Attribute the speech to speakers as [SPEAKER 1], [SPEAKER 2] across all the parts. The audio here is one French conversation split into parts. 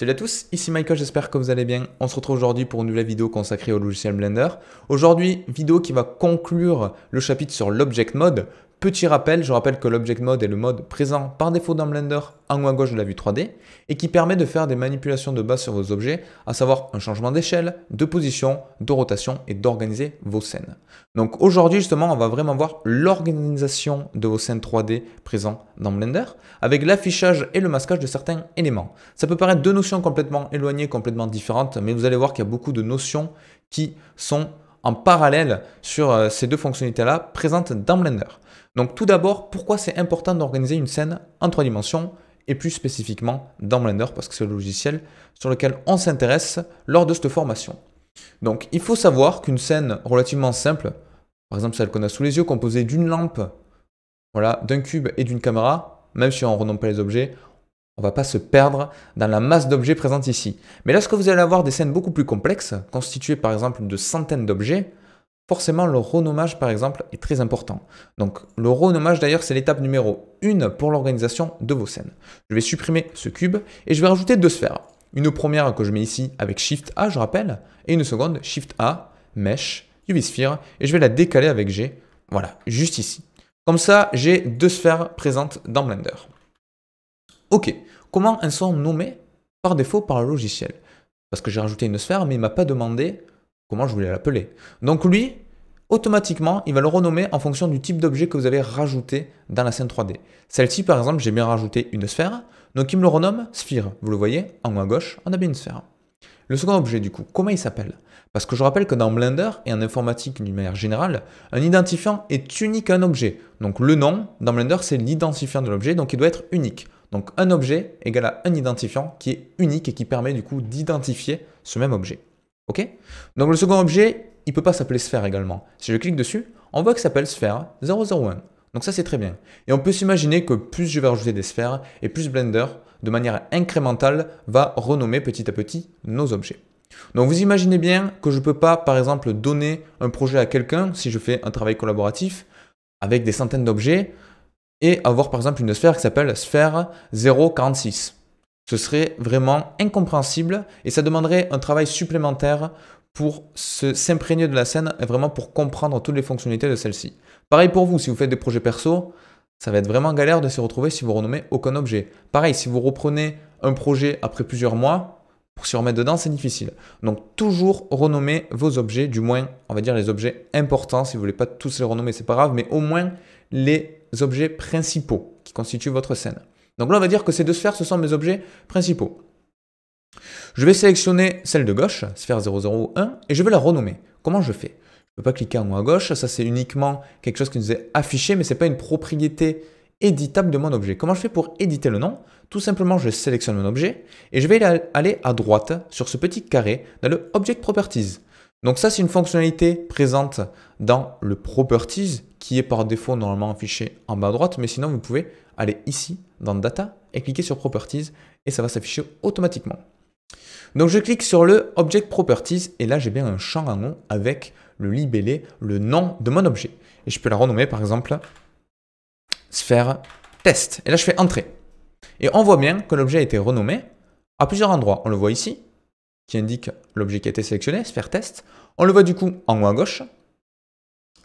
[SPEAKER 1] Salut à tous, ici Michael, j'espère que vous allez bien. On se retrouve aujourd'hui pour une nouvelle vidéo consacrée au logiciel Blender. Aujourd'hui, vidéo qui va conclure le chapitre sur l'Object Mode. Petit rappel, je rappelle que l'Object Mode est le mode présent par défaut dans Blender en haut à gauche de la vue 3D et qui permet de faire des manipulations de base sur vos objets, à savoir un changement d'échelle, de position, de rotation et d'organiser vos scènes. Donc aujourd'hui justement, on va vraiment voir l'organisation de vos scènes 3D présents dans Blender avec l'affichage et le masquage de certains éléments. Ça peut paraître deux notions complètement éloignées, complètement différentes, mais vous allez voir qu'il y a beaucoup de notions qui sont en parallèle sur ces deux fonctionnalités-là présentes dans Blender. Donc tout d'abord, pourquoi c'est important d'organiser une scène en 3 dimensions et plus spécifiquement dans Blender parce que c'est le logiciel sur lequel on s'intéresse lors de cette formation. Donc il faut savoir qu'une scène relativement simple, par exemple celle qu'on a sous les yeux, composée d'une lampe, voilà, d'un cube et d'une caméra, même si on ne renomme pas les objets, on ne va pas se perdre dans la masse d'objets présents ici. Mais lorsque vous allez avoir des scènes beaucoup plus complexes, constituées par exemple de centaines d'objets, forcément le renommage par exemple est très important. Donc le renommage d'ailleurs c'est l'étape numéro 1 pour l'organisation de vos scènes. Je vais supprimer ce cube et je vais rajouter deux sphères. Une première que je mets ici avec Shift A, je rappelle, et une seconde, Shift A, Mesh, UV Sphere, et je vais la décaler avec G, voilà, juste ici. Comme ça, j'ai deux sphères présentes dans Blender. Ok, comment elles sont nommées par défaut par le logiciel? Parce que j'ai rajouté une sphère, mais il ne m'a pas demandé comment je voulais l'appeler. Donc lui, automatiquement, il va le renommer en fonction du type d'objet que vous avez rajouté dans la scène 3D. Celle-ci, par exemple, j'ai bien rajouté une sphère, donc il me le renomme Sphere. Vous le voyez, en haut à gauche, on a bien une sphère. Le second objet, du coup, comment il s'appelle? Parce que je rappelle que dans Blender et en informatique d'une manière générale, un identifiant est unique à un objet. Donc le nom, dans Blender, c'est l'identifiant de l'objet, donc il doit être unique. Donc un objet égale à un identifiant qui est unique et qui permet du coup d'identifier ce même objet. Ok? Donc le second objet, il ne peut pas s'appeler sphère également. Si je clique dessus, on voit qu'il s'appelle sphère 001. Donc ça c'est très bien. Et on peut s'imaginer que plus je vais rajouter des sphères et plus Blender, de manière incrémentale, va renommer petit à petit nos objets. Donc vous imaginez bien que je ne peux pas par exemple donner un projet à quelqu'un si je fais un travail collaboratif avec des centaines d'objets et avoir par exemple une sphère qui s'appelle sphère 046. Ce serait vraiment incompréhensible et ça demanderait un travail supplémentaire pour s'imprégner de la scène et vraiment pour comprendre toutes les fonctionnalités de celle-ci. Pareil pour vous, si vous faites des projets perso, ça va être vraiment galère de s'y retrouver si vous renommez aucun objet. Pareil, si vous reprenez un projet après plusieurs mois, pour s'y remettre dedans, c'est difficile. Donc toujours renommer vos objets, du moins, on va dire les objets importants. Si vous ne voulez pas tous les renommer, c'est pas grave, mais au moins les objets principaux qui constituent votre scène. Donc là, on va dire que ces deux sphères, ce sont mes objets principaux. Je vais sélectionner celle de gauche, sphère 001, et je vais la renommer. Comment je fais? Je ne peux pas cliquer en haut à gauche, ça c'est uniquement quelque chose qui nous est affiché, mais ce n'est pas une propriété éditable de mon objet. Comment je fais pour éditer le nom? Tout simplement, je sélectionne mon objet et je vais aller à droite sur ce petit carré dans le Object Properties. Donc ça, c'est une fonctionnalité présente dans le Properties qui est par défaut normalement affiché en bas à droite, mais sinon vous pouvez aller ici dans Data et cliquer sur Properties et ça va s'afficher automatiquement. Donc je clique sur le Object Properties et là j'ai bien un champ en haut avec le libellé, le nom de mon objet. Et je peux la renommer par exemple sphère test. Et là je fais Entrée. Et on voit bien que l'objet a été renommé à plusieurs endroits. On le voit ici, qui indique l'objet qui a été sélectionné, sphère test. On le voit du coup en haut à gauche.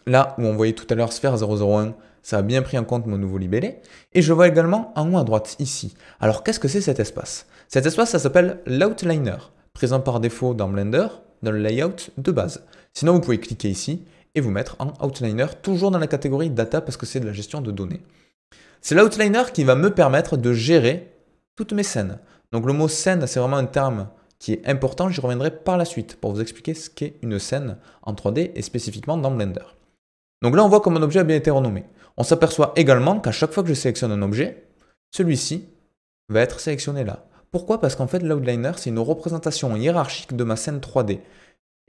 [SPEAKER 1] Là où on voyait tout à l'heure sphère 001, ça a bien pris en compte mon nouveau libellé. Et je le vois également en haut à droite, ici. Alors qu'est-ce que c'est cet espace? Cet espace, ça s'appelle l'outliner, présent par défaut dans Blender, dans le layout de base. Sinon, vous pouvez cliquer ici et vous mettre en outliner, toujours dans la catégorie data parce que c'est de la gestion de données. C'est l'outliner qui va me permettre de gérer toutes mes scènes. Donc le mot scène, c'est vraiment un terme qui est important. J'y reviendrai par la suite pour vous expliquer ce qu'est une scène en 3D et spécifiquement dans Blender. Donc là, on voit que mon objet a bien été renommé. On s'aperçoit également qu'à chaque fois que je sélectionne un objet, celui-ci va être sélectionné là. Pourquoi? Parce qu'en fait, l'outliner, c'est une représentation hiérarchique de ma scène 3D.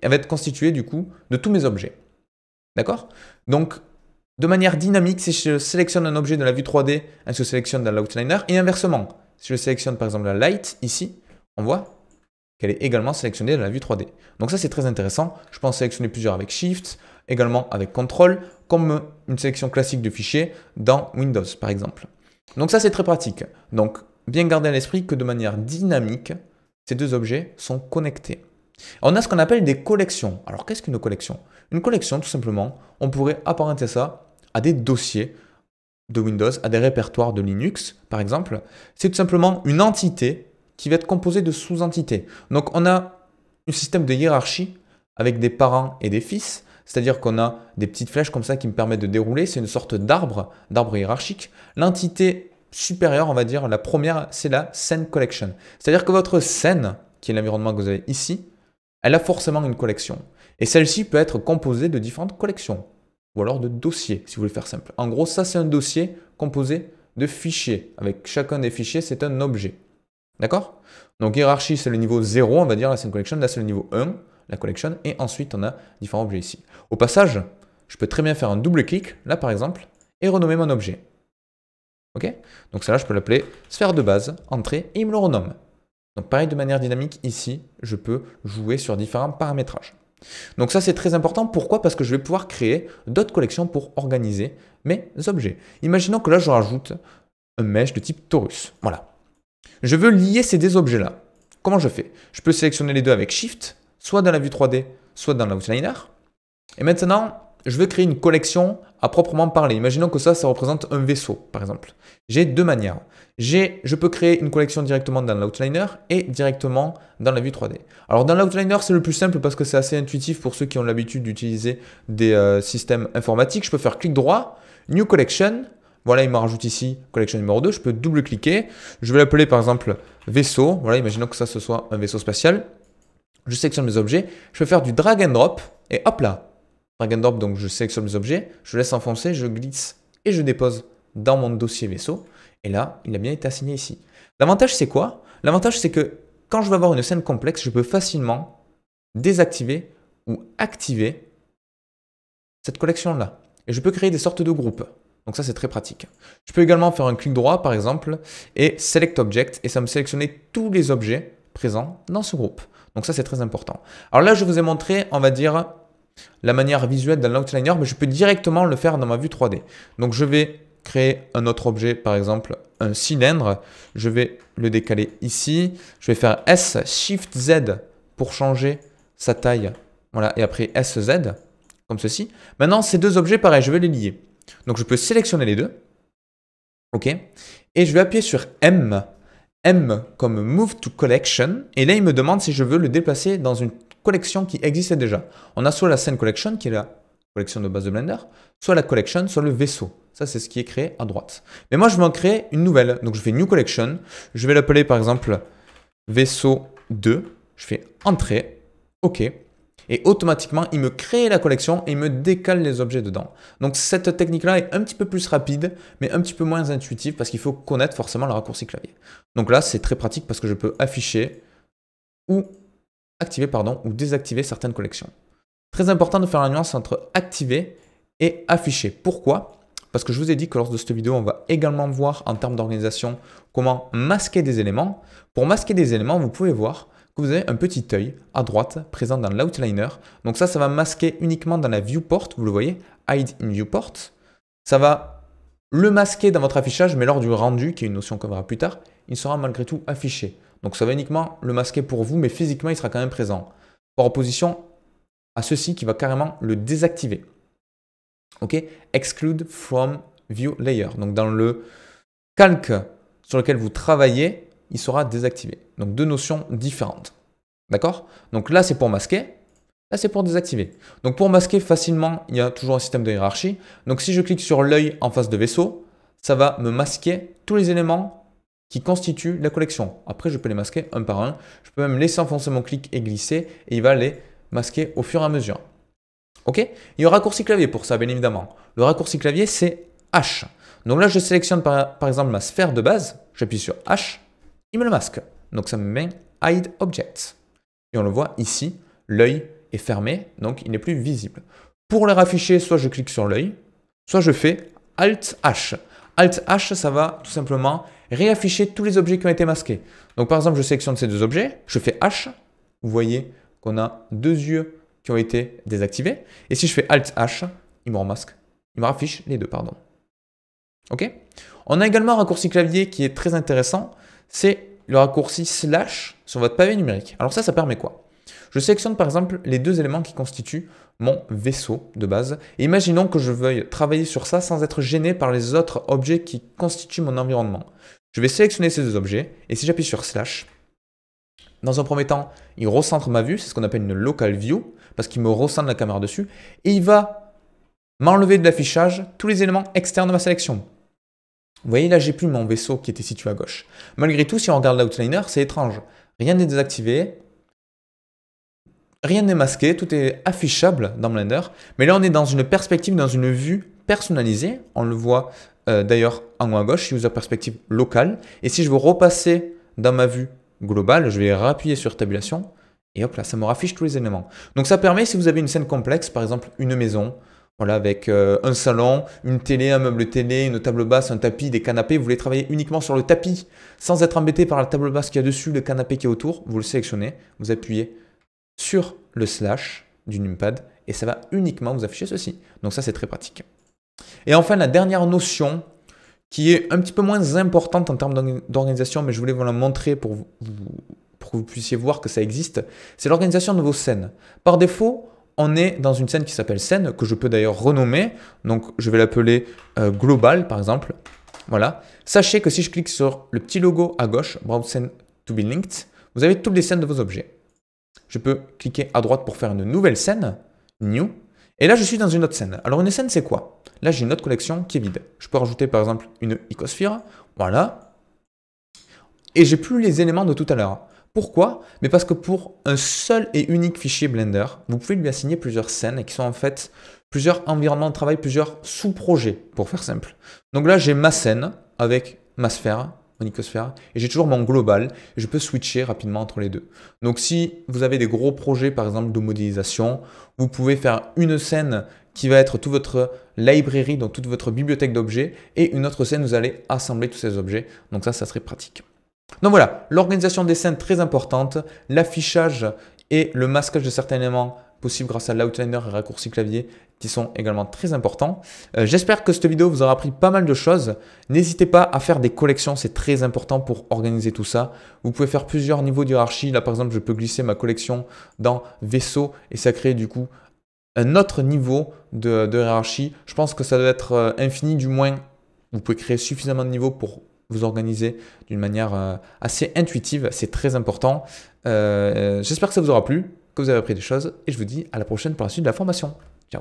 [SPEAKER 1] Elle va être constituée du coup de tous mes objets. D'accord? Donc, de manière dynamique, si je sélectionne un objet de la vue 3D, elle se sélectionne dans l'outliner et inversement. Si je sélectionne par exemple la light ici, on voit qu'elle est également sélectionnée dans la vue 3D. Donc ça, c'est très intéressant. Je peux en sélectionner plusieurs avec Shift, également avec Control, comme une sélection classique de fichiers dans Windows, par exemple. Donc ça, c'est très pratique. Donc, bien garder à l'esprit que de manière dynamique, ces deux objets sont connectés. On a ce qu'on appelle des collections. Alors, qu'est-ce qu'une collection? Une collection, tout simplement, on pourrait apparenter ça à des dossiers de Windows, à des répertoires de Linux, par exemple. C'est tout simplement une entité qui va être composée de sous-entités. Donc, on a un système de hiérarchie avec des parents et des fils, c'est-à-dire qu'on a des petites flèches comme ça qui me permettent de dérouler. C'est une sorte d'arbre hiérarchique. L'entité supérieure, on va dire, la première, c'est la scène collection. C'est-à-dire que votre scène, qui est l'environnement que vous avez ici, elle a forcément une collection. Et celle-ci peut être composée de différentes collections, ou alors de dossiers, si vous voulez faire simple. En gros, ça, c'est un dossier composé de fichiers. Avec chacun des fichiers, c'est un objet. D'accord? Donc, hiérarchie, c'est le niveau 0, on va dire, la scène collection. Là, c'est le niveau 1, la collection. Et ensuite, on a différents objets ici. Au passage, je peux très bien faire un double-clic, là, par exemple, et renommer mon objet. OK? Donc, ça, là, je peux l'appeler sphère de base, entrée, et il me le renomme. Donc pareil, de manière dynamique, ici, je peux jouer sur différents paramétrages. Donc ça, c'est très important. Pourquoi? Parce que je vais pouvoir créer d'autres collections pour organiser mes objets. Imaginons que là, je rajoute un mesh de type torus. Voilà. Je veux lier ces deux objets-là. Comment je fais? Je peux sélectionner les deux avec Shift, soit dans la vue 3D, soit dans l'outliner. Et maintenant, je veux créer une collection à proprement parler. Imaginons que ça représente un vaisseau, par exemple. J'ai deux manières. Je peux créer une collection directement dans l'outliner et directement dans la vue 3D. Alors dans l'outliner, c'est le plus simple parce que c'est assez intuitif pour ceux qui ont l'habitude d'utiliser des systèmes informatiques. Je peux faire clic droit, New Collection. Voilà, il me rajoute ici collection numéro 2. Je peux double-cliquer. Je vais l'appeler par exemple vaisseau. Voilà, imaginons que ça ce soit un vaisseau spatial. Je sélectionne mes objets. Je peux faire du drag and drop et hop là. Drag and drop, donc je sélectionne mes objets. Je laisse enfoncer, je glisse et je dépose dans mon dossier vaisseau. Et là, il a bien été assigné ici. L'avantage, c'est quoi? L'avantage, c'est que quand je vais avoir une scène complexe, je peux facilement désactiver ou activer cette collection-là. Et je peux créer des sortes de groupes. Donc ça, c'est très pratique. Je peux également faire un clic droit, par exemple, et Select Object, et ça me sélectionner tous les objets présents dans ce groupe. Donc ça, c'est très important. Alors là, je vous ai montré, on va dire, la manière visuelle dans l'outliner, mais je peux directement le faire dans ma vue 3D. Donc je vais créer un autre objet, par exemple un cylindre. Je vais le décaler ici. Je vais faire S, Shift Z pour changer sa taille. Voilà, et après SZ, comme ceci. Maintenant, ces deux objets, pareil, je vais les lier. Donc je peux sélectionner les deux. OK. Et je vais appuyer sur M. M comme Move to Collection. Et là, il me demande si je veux le déplacer dans une collection qui existait déjà. On a soit la scène collection, qui est la collection de base de Blender, soit la collection, soit le vaisseau. Ça, c'est ce qui est créé à droite. Mais moi, je vais en créer une nouvelle. Donc, je fais New Collection. Je vais l'appeler, par exemple, vaisseau 2. Je fais Entrée. OK. Et automatiquement, il me crée la collection et il me décale les objets dedans. Donc, cette technique-là est un petit peu plus rapide, mais un petit peu moins intuitive parce qu'il faut connaître forcément le raccourci clavier. Donc là, c'est très pratique parce que je peux afficher ou activer, pardon, ou désactiver certaines collections. Très important de faire la nuance entre activer et afficher. Pourquoi? Parce que je vous ai dit que lors de cette vidéo, on va également voir en termes d'organisation comment masquer des éléments. Pour masquer des éléments, vous pouvez voir que vous avez un petit œil à droite présent dans l'outliner. Donc ça va masquer uniquement dans la viewport. Vous le voyez, hide in viewport. Ça va le masquer dans votre affichage, mais lors du rendu, qui est une notion qu'on verra plus tard, il sera malgré tout affiché. Donc ça va uniquement le masquer pour vous, mais physiquement, il sera quand même présent. Par opposition à ceci qui va carrément le désactiver. OK? Exclude from view layer. Donc dans le calque sur lequel vous travaillez, il sera désactivé. Donc deux notions différentes. D'accord? Donc là, c'est pour masquer. Là, c'est pour désactiver. Donc pour masquer facilement, il y a toujours un système de hiérarchie. Donc si je clique sur l'œil en face de vaisseau, ça va me masquer tous les éléments qui constituent la collection. Après, je peux les masquer un par un. Je peux même laisser enfoncer mon clic et glisser et il va les masquer au fur et à mesure. OK? Il y a un raccourci clavier pour ça, bien évidemment. Le raccourci clavier, c'est H. Donc là, je sélectionne par exemple ma sphère de base. J'appuie sur H. Il me le masque. Donc ça me met Hide Object. Et on le voit ici, l'œil est fermé, donc il n'est plus visible. Pour le rafficher, soit je clique sur l'œil, soit je fais Alt H. Alt H, ça va tout simplement réafficher tous les objets qui ont été masqués. Donc par exemple, je sélectionne ces deux objets, je fais H. Vous voyez qu'on a deux yeux qui ont été désactivés. Et si je fais Alt H, il me remasque. Il me raffiche les deux, pardon. OK? On a également un raccourci clavier qui est très intéressant, c'est le raccourci slash sur votre pavé numérique. Alors ça permet quoi? Je sélectionne par exemple les deux éléments qui constituent mon vaisseau de base. Et imaginons que je veuille travailler sur ça sans être gêné par les autres objets qui constituent mon environnement. Je vais sélectionner ces deux objets et si j'appuie sur slash, dans un premier temps, il recentre ma vue, c'est ce qu'on appelle une local view, parce qu'il me recentre la caméra dessus, et il va m'enlever de l'affichage tous les éléments externes de ma sélection. Vous voyez, là, j'ai plus mon vaisseau qui était situé à gauche. Malgré tout, si on regarde l'outliner, c'est étrange. Rien n'est désactivé, rien n'est masqué, tout est affichable dans Blender. Mais là, on est dans une perspective, dans une vue personnalisée. On le voit d'ailleurs en haut à gauche, user perspective locale. Et si je veux repasser dans ma vue globale, je vais appuyer sur tabulation. Et hop là, ça me raffiche tous les éléments. Donc ça permet, si vous avez une scène complexe, par exemple une maison, voilà, avec un salon, une télé, un meuble télé, une table basse, un tapis, des canapés. Vous voulez travailler uniquement sur le tapis sans être embêté par la table basse qu'il y a dessus, le canapé qui est autour. Vous le sélectionnez, vous appuyez sur le slash du numpad et ça va uniquement vous afficher ceci. Donc ça, c'est très pratique. Et enfin, la dernière notion qui est un petit peu moins importante en termes d'organisation, mais je voulais vous la montrer pour que vous puissiez voir que ça existe, c'est l'organisation de vos scènes. Par défaut, on est dans une scène qui s'appelle scène, que je peux d'ailleurs renommer. Donc, je vais l'appeler global, par exemple. Voilà. Sachez que si je clique sur le petit logo à gauche, Browse Scene to be linked, vous avez toutes les scènes de vos objets. Je peux cliquer à droite pour faire une nouvelle scène, New. Et là, je suis dans une autre scène. Alors, une scène, c'est quoi? Là, j'ai une autre collection qui est vide. Je peux rajouter, par exemple, une icosphere. Voilà. Et j'ai plus les éléments de tout à l'heure. Pourquoi? Mais parce que pour un seul et unique fichier Blender, vous pouvez lui assigner plusieurs scènes qui sont en fait plusieurs environnements de travail, plusieurs sous-projets, pour faire simple. Donc là, j'ai ma scène avec ma sphère, mon icosphère, et j'ai toujours mon global, et je peux switcher rapidement entre les deux. Donc si vous avez des gros projets, par exemple de modélisation, vous pouvez faire une scène qui va être toute votre library, donc toute votre bibliothèque d'objets, et une autre scène, vous allez assembler tous ces objets. Donc ça serait pratique. Donc voilà, l'organisation des scènes très importante, l'affichage et le masquage de certains éléments possibles grâce à l'outliner et raccourci clavier qui sont également très importants. J'espère que cette vidéo vous aura appris pas mal de choses. N'hésitez pas à faire des collections, c'est très important pour organiser tout ça. Vous pouvez faire plusieurs niveaux d'hierarchie. Là par exemple, je peux glisser ma collection dans vaisseau et ça crée du coup un autre niveau de hiérarchie. Je pense que ça doit être infini, du moins vous pouvez créer suffisamment de niveaux pour vous organiser d'une manière assez intuitive, c'est très important. J'espère que ça vous aura plu, que vous avez appris des choses et je vous dis à la prochaine pour la suite de la formation. Ciao.